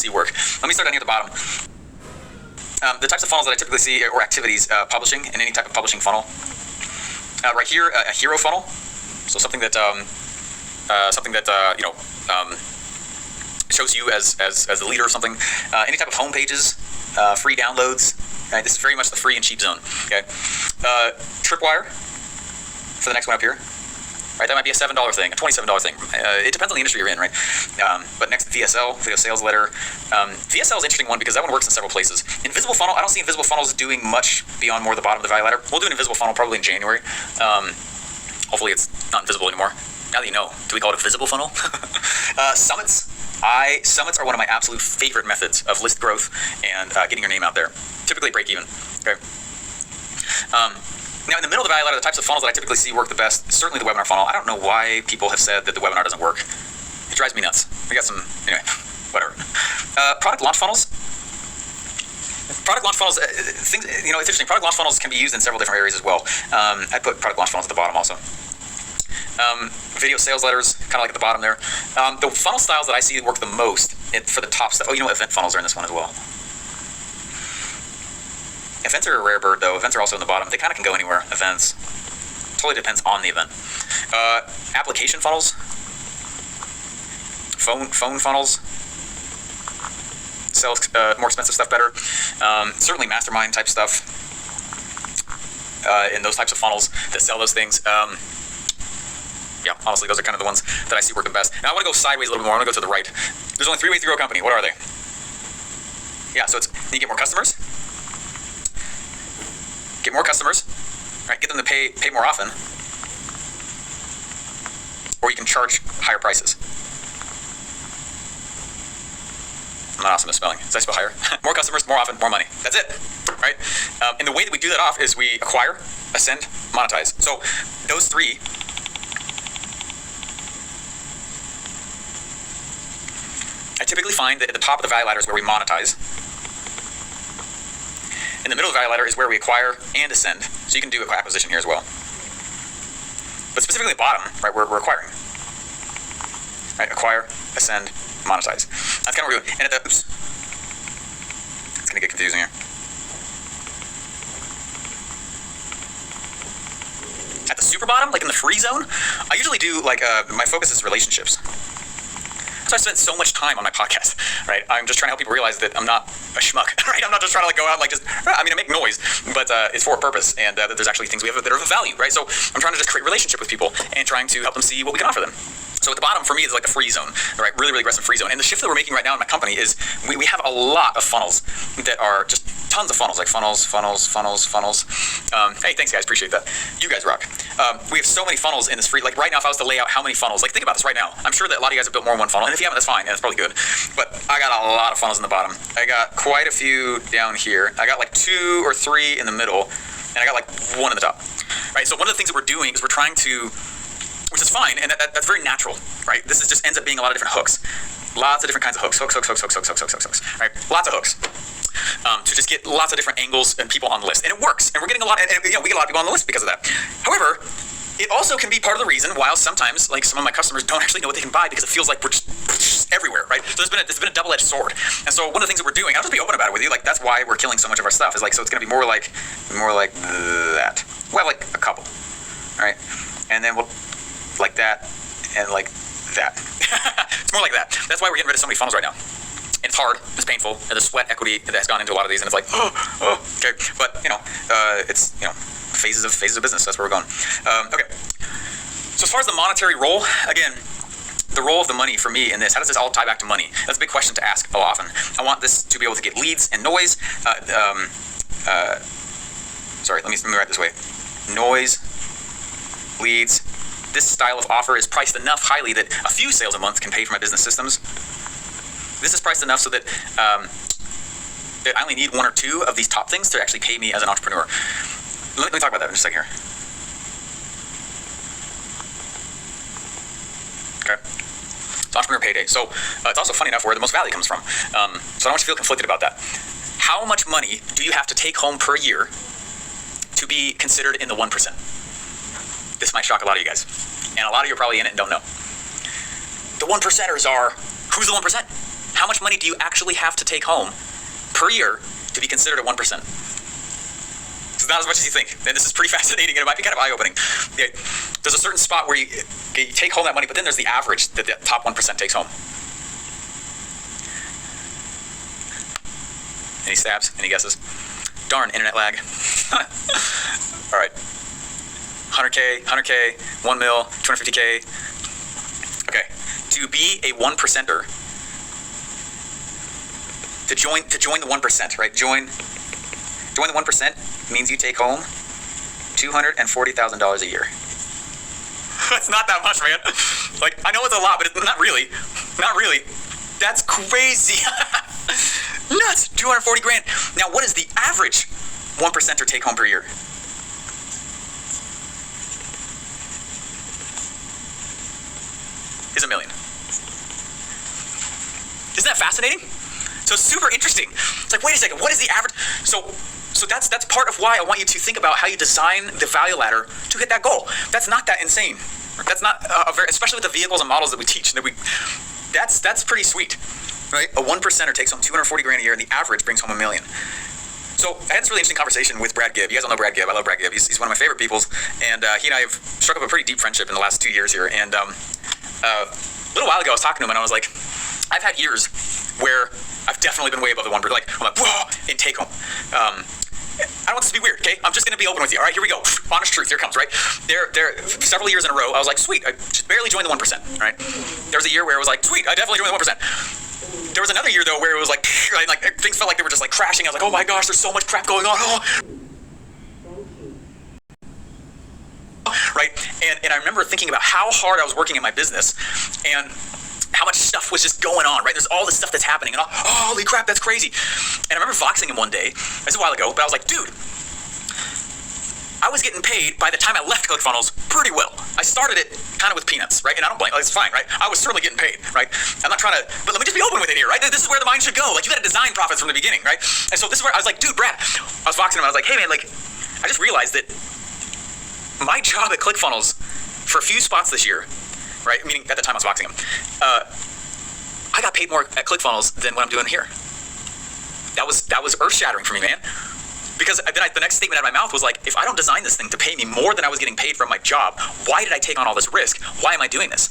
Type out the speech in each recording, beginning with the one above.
see work. Let me start down here at the bottom. The types of funnels that I typically see, or activities, publishing in any type of publishing funnel. Right here, a hero funnel. So something that shows you as the leader or something. Any type of home pages, free downloads. Right, this is very much the free and cheap zone. Okay, Tripwire for the next one up here. Right, that might be a $7 thing, a $27 thing. It depends on the industry you're in, right? But next, VSL, video sales letter. VSL is an interesting one because that one works in several places. Invisible funnel, I don't see invisible funnels doing much beyond more the bottom of the value ladder. We'll do an invisible funnel probably in January. Hopefully it's not invisible anymore. Now that you know, do we call it a visible funnel? Summits. Summits are one of my absolute favorite methods of list growth and getting your name out there. Typically break even. Okay. Now, in the middle of the value ladder, the types of funnels that I typically see work the best, certainly the webinar funnel. I don't know why people have said that the webinar doesn't work. It drives me nuts. We got some, anyway, whatever. Product launch funnels. Product launch funnels, things, it's interesting. Product launch funnels can be used in several different areas as well. I put product launch funnels at the bottom also. Video sales letters, kind of like at the bottom there. The funnel styles that I see work the most for the top stuff. Oh, event funnels are in this one as well. Events are a rare bird, though. Events are also in the bottom. They kind of can go anywhere. Events. Totally depends on the event. Application funnels. Phone funnels. Sell more expensive stuff better. Certainly mastermind type stuff. In those types of funnels that sell those things. Yeah, honestly, those are kind of the ones that I see work the best. Now, I want to go sideways a little bit more. I want to go to the right. There's only 3 ways to grow a company. What are they? Yeah, so you get more customers. Get more customers. Right, get them to pay more often. Or you can charge higher prices. I'm not awesome at spelling. Did I spell higher? More customers, more often, more money. That's it, right? And the way that we do that off is we acquire, ascend, monetize. So those 3. I typically find that at the top of the value ladder is where we monetize. In the middle of the value ladder is where we acquire and ascend. So you can do acquisition here as well. But specifically at the bottom, right, we're acquiring. Right, acquire, ascend, monetize. That's kind of what we're doing. And at the, oops. It's going to get confusing here. At the super bottom, like in the free zone, I usually do my focus is relationships. So I spent so much time on my podcast, right? I'm just trying to help people realize that I'm not a schmuck, right? I'm not just trying to go out I make noise, but it's for a purpose, and that there's actually things we have that are of value, right? So I'm trying to just create a relationship with people and trying to help them see what we can offer them. So at the bottom for me is like the free zone, right? Really, really aggressive free zone. And the shift that we're making right now in my company is we have a lot of funnels that are just tons of funnels, like funnels. Hey, thanks guys, appreciate that. You guys rock. We have so many funnels in this free, like right now if I was to lay out how many funnels, like think about this right now. I'm sure that a lot of you guys have built more than one funnel, and if you haven't, that's fine, and that's probably good. But I got a lot of funnels in the bottom. I got quite a few down here. I got like 2 or 3 in the middle, and I got like 1 in the top, right? So one of the things that we're doing is we're trying to, which is fine, and that's very natural, right? This just ends up being a lot of different hooks. Lots of different kinds of hooks, right? Lots of hooks. To just get lots of different angles and people on the list. And it works. And we're getting a lot, and we get a lot of people on the list because of that. However, it also can be part of the reason why sometimes, like some of my customers don't actually know what they can buy because it feels like we're just everywhere, right? So it's been a double-edged sword. And so one of the things that we're doing, I'll just be open about it with you, like that's why we're killing so much of our stuff, is like, so it's gonna be more like that. We'll have like a couple, all right? And then we'll, like that, and like that. It's more like that. That's why we're getting rid of so many funnels right now. And it's hard, it's painful, and the sweat equity that has gone into a lot of these, and it's like, okay. But, it's, phases of business, that's where we're going. Okay. So as far as the monetary role, again, the role of the money for me in this, how does this all tie back to money? That's a big question to ask often. I want this to be able to get leads and noise. Sorry, let me write this way. Noise, leads. This style of offer is priced enough highly that a few sales a month can pay for my business systems. This is priced enough so that that I only need 1 or 2 of these top things to actually pay me as an entrepreneur. Let me talk about that in just a second here. Okay. It's entrepreneur payday. So it's also funny enough where the most value comes from. So I don't want you to feel conflicted about that. How much money do you have to take home per year to be considered in the 1%? This might shock a lot of you guys. And a lot of you are probably in it and don't know. The 1%ers are, who's the 1%? How much money do you actually have to take home per year to be considered a 1%? It's not as much as you think. And this is pretty fascinating, and it might be kind of eye-opening. There's a certain spot where you take home that money, but then there's the average that the top 1% takes home. Any stabs? Any guesses? Darn, internet lag. All right. 100K, 1 mil, 250K. Okay. To be a 1%er, to join the 1%, right? Join the 1% means you take home $240,000 a year. That's not that much, man. Like, I know it's a lot, but it's not really. Not really. That's crazy. Nuts. 240 grand. Now, what is the average 1%er take home per year? Is $1 million. Isn't that fascinating? So super interesting. It's like, wait a second, what is the average? So that's part of why I want you to think about how you design the value ladder to hit that goal. That's not that insane. That's not especially with the vehicles and models that we teach. That's pretty sweet, right? A 1%er takes home 240 grand a year, and the average brings home $1 million. So I had this really interesting conversation with Brad Gibb. You guys all know Brad Gibb. I love Brad Gibb. He's one of my favorite peoples, and he and I have struck up a pretty deep friendship in the last 2 years here. And a little while ago, I was talking to him, and I was like, I've had years where I've definitely been way above the 1%. Like, I'm like, whoa, in take home. I don't want this to be weird, okay? I'm just going to be open with you. All right, here we go. Honest truth, here it comes, right? There, several years in a row, I was like, sweet, I just barely joined the 1%, right? There was a year where it was like, sweet, I definitely joined the 1%. There was another year, though, where it was like, like things felt like they were just like crashing. I was like, oh my gosh, there's so much crap going on. Oh. Right? And I remember thinking about how hard I was working in my business and how much stuff was just going on, right? There's all this stuff that's happening, and holy crap, that's crazy. And I remember voxing him one day, this is a while ago, but I was like, dude, I was getting paid by the time I left ClickFunnels pretty well. I started it kind of with peanuts, right? And I don't blame, it's fine, right? I was certainly getting paid, right? I'm not trying to, but let me just be open with it here, right? This is where the mind should go. Like, you got to design profits from the beginning, right? And so this is where I was like, dude, Brad, I was voxing him, I was like, hey man, like, I just realized that my job at ClickFunnels for a few spots this year, right? Meaning at the time I was voxing him, I got paid more at ClickFunnels than what I'm doing here. That was earth-shattering for me, man. Because then the next statement out of my mouth was like, if I don't design this thing to pay me more than I was getting paid from my job, why did I take on all this risk? Why am I doing this?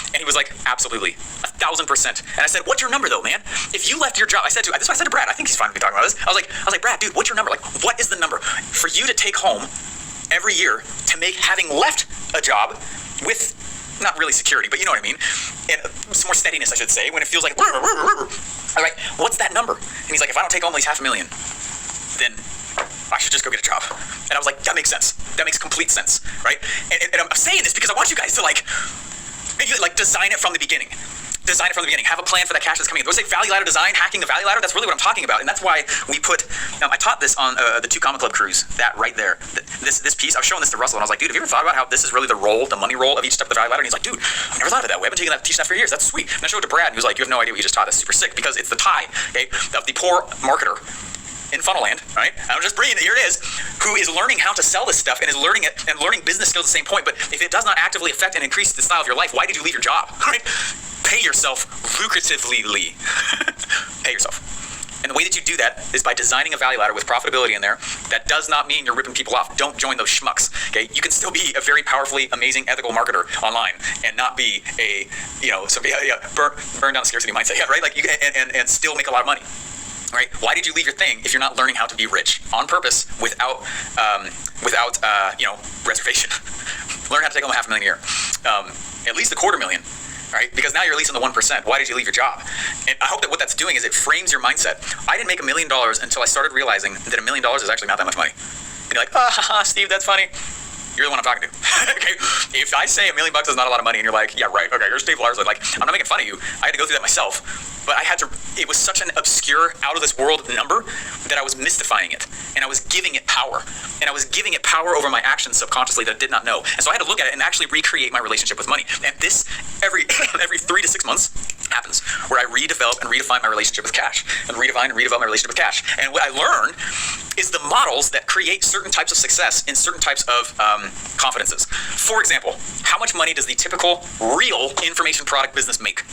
And he was like, absolutely, 1,000%. And I said, what's your number though, man? If you left your job, this is what I said to Brad. I think he's fine with me talking about this. I was like, Brad, dude, what's your number? Like, what is the number for you to take home every year to make having left a job with not really security, but you know what I mean, and some more steadiness, I should say, when it feels like, all right, what's that number? And he's like, if I don't take home at least $500,000, then I should just go get a job. And I was like, that makes sense. That makes complete sense, right? And I'm saying this because I want you guys to maybe design it from the beginning. Design it from the beginning. Have a plan for that cash that's coming in. Those say value ladder design, hacking the value ladder. That's really what I'm talking about, and that's why we put. I taught this on the 2 Common Club cruise. That right there, this piece. I was showing this to Russell, and I was like, dude, have you ever thought about how this is really the money role of each step of the value ladder? And he's like, dude, I've never thought of it that way. I've been teaching that for years. That's sweet. And I showed it to Brad, and he was like, you have no idea what you just taught. That's super sick because it's the tie, okay, of the poor marketer in funnel land, right? I'm just bringing it, here it is, who is learning how to sell this stuff and is learning it and learning business skills at the same point. But if it does not actively affect and increase the style of your life, why did you leave your job, right? Pay yourself lucratively. Pay yourself. And the way that you do that is by designing a value ladder with profitability in there. That does not mean you're ripping people off. Don't join those schmucks, okay? You can still be a very powerfully amazing ethical marketer online and not be a, somebody, burn down the scarcity mindset, yeah, right? Like you and still make a lot of money. Right? Why did you leave your thing if you're not learning how to be rich on purpose without reservation? Learn how to take home $500,000 a year, at least $250,000, right? Because now you're at least in the 1%. Why did you leave your job? And I hope that what that's doing is it frames your mindset. I didn't make $1 million until I started realizing that $1 million is actually not that much money. And you're like, Steve, that's funny. You're the one I'm talking to. Okay, if I say $1 million is not a lot of money, and you're like, yeah, right, okay, you're Steve Larsen. Like, I'm not making fun of you. I had to go through that myself. But it was such an obscure, out of this world number that I was mystifying it. And I was giving it power. And I was giving it power over my actions subconsciously that I did not know. And so I had to look at it and actually recreate my relationship with money. And this, every 3 to 6 months, happens where I redevelop and redefine my relationship with cash. And redefine and redevelop my relationship with cash. And what I learned is the models that create certain types of success in certain types of confidences. For example, how much money does the typical real information product business make?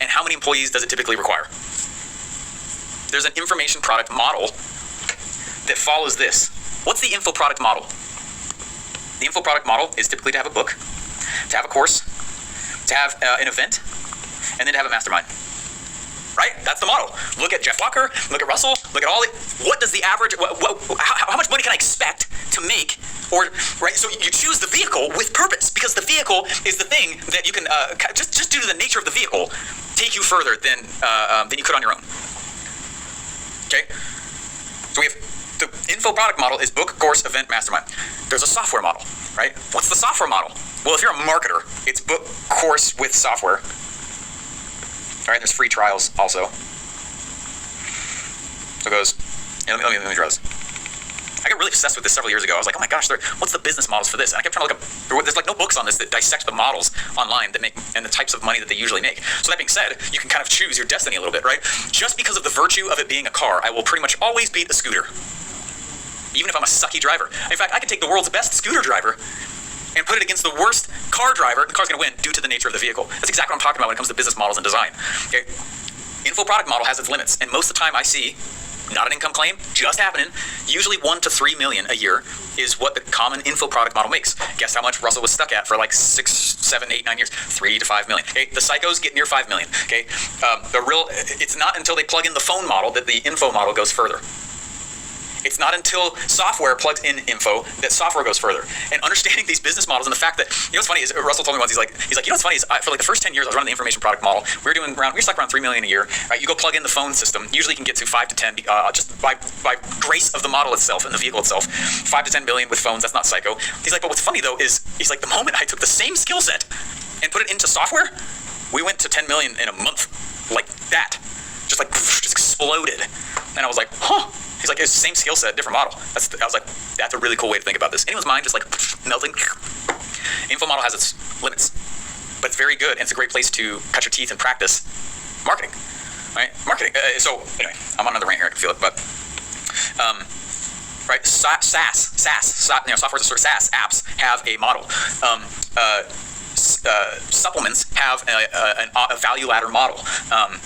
And how many employees does it typically require? There's an information product model that follows this. What's the info product model? The info product model is typically to have a book, to have a course, to have an event, and then to have a mastermind. Right? That's the model. Look at Jeff Walker, look at Russell, look at all the, what does the average, how much money can I expect to make? Or, right, so you choose the vehicle with purpose, because the vehicle is the thing that you can, just due to the nature of the vehicle, take you further than you could on your own. Okay? So we have, the info product model is book, course, event, mastermind. There's a software model, right? What's the software model? Well, if you're a marketer, it's book, course with software. All right, there's free trials also. So it goes, let me draw this. I got really obsessed with this several years ago. I was like, oh my gosh, what's the business models for this? And I kept trying to look up, there's like no books on this that dissect the models online that make, and the types of money that they usually make. So that being said, you can kind of choose your destiny a little bit, right? Just because of the virtue of it being a car, I will pretty much always beat a scooter. Even if I'm a sucky driver. In fact, I could take the world's best scooter driver and put it against the worst car driver. The car's gonna win due to the nature of the vehicle. That's exactly what I'm talking about when it comes to business models and design. Okay? Info product model has its limits, and most of the time I see, not an income claim, just happening, usually 1 to 3 million a year is what the common info product model makes. Guess how much Russell was stuck at for like 6, 7, 8, 9 years? 3 to 5 million. Okay, the psychos get near 5 million. Okay, it's not until they plug in the phone model that the info model goes further. It's not until software plugs in info that software goes further. And understanding these business models and the fact that, you know what's funny is, Russell told me once, he's like, you know what's funny is, for like the first 10 years I was running the information product model, we were stuck around 3 million a year. Right? You go plug in the phone system, usually you can get to 5 to 10, just by grace of the model itself and the vehicle itself. 5 to 10 billion with phones, that's not psycho. He's like, but what's funny though is, he's like, the moment I took the same skill set and put it into software, we went to 10 million in a month, like that. Just like, just exploded. And I was like, huh. He's like, it's the same skill set, different model. I was like, that's a really cool way to think about this. Anyone's mind just like melting. Info model has its limits, but it's very good, and it's a great place to cut your teeth and practice marketing, right? Marketing. So anyway, I'm on another rant here, I can feel it, but right, SaaS, you know, software as a service, SaaS apps have a model. Supplements have a value ladder model.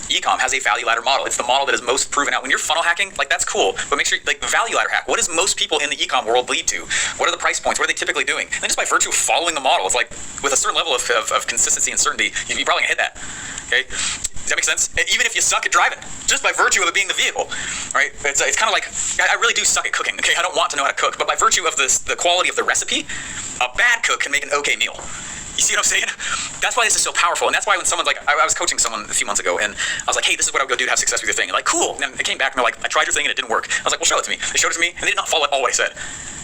Ecom has a value ladder model. It's the model that is most proven out. When you're funnel hacking, like that's cool, but make sure, like the value ladder hack, what does most people in the ecom world lead to? What are the price points? What are they typically doing? And then just by virtue of following the model, it's like with a certain level of consistency and certainty, you're probably gonna hit that. Okay? Does that make sense? Even if you suck at driving, just by virtue of it being the vehicle, right? It's kind of like, I really do suck at cooking, okay? I don't want to know how to cook, but by virtue of the quality of the recipe, a bad cook can make an okay meal. You see what I'm saying? That's why this is so powerful. And that's why when someone's like, I was coaching someone a few months ago, and I was like, hey, this is what I would go do to have success with your thing. And like, cool. And then they came back and they're like, I tried your thing and it didn't work. I was like, well, show it to me. They showed it to me, and they did not follow all what I said.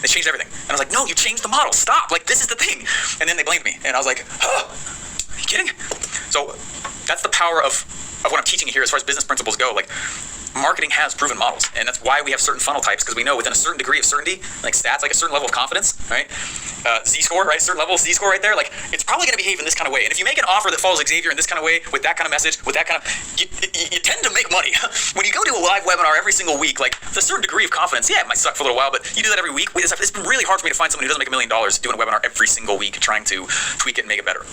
They changed everything. And I was like, no, you changed the model. Stop. Like, this is the thing. And then they blamed me. And I was like, oh, are you kidding? So that's the power of what I'm teaching here as far as business principles go. Like, marketing has proven models, and that's why we have certain funnel types, because we know within a certain degree of certainty, like stats, like a certain level of confidence, right? Z-score, right? Certain level of Z-score right there, like it's probably going to behave in this kind of way. And if you make an offer that follows Xavier in this kind of way, with that kind of message, with that kind of, you tend to make money. When you go to a live webinar every single week, like with a certain degree of confidence, yeah, it might suck for a little while, but you do that every week. It's been really hard for me to find someone who doesn't make $1 million doing a webinar every single week, trying to tweak it and make it better.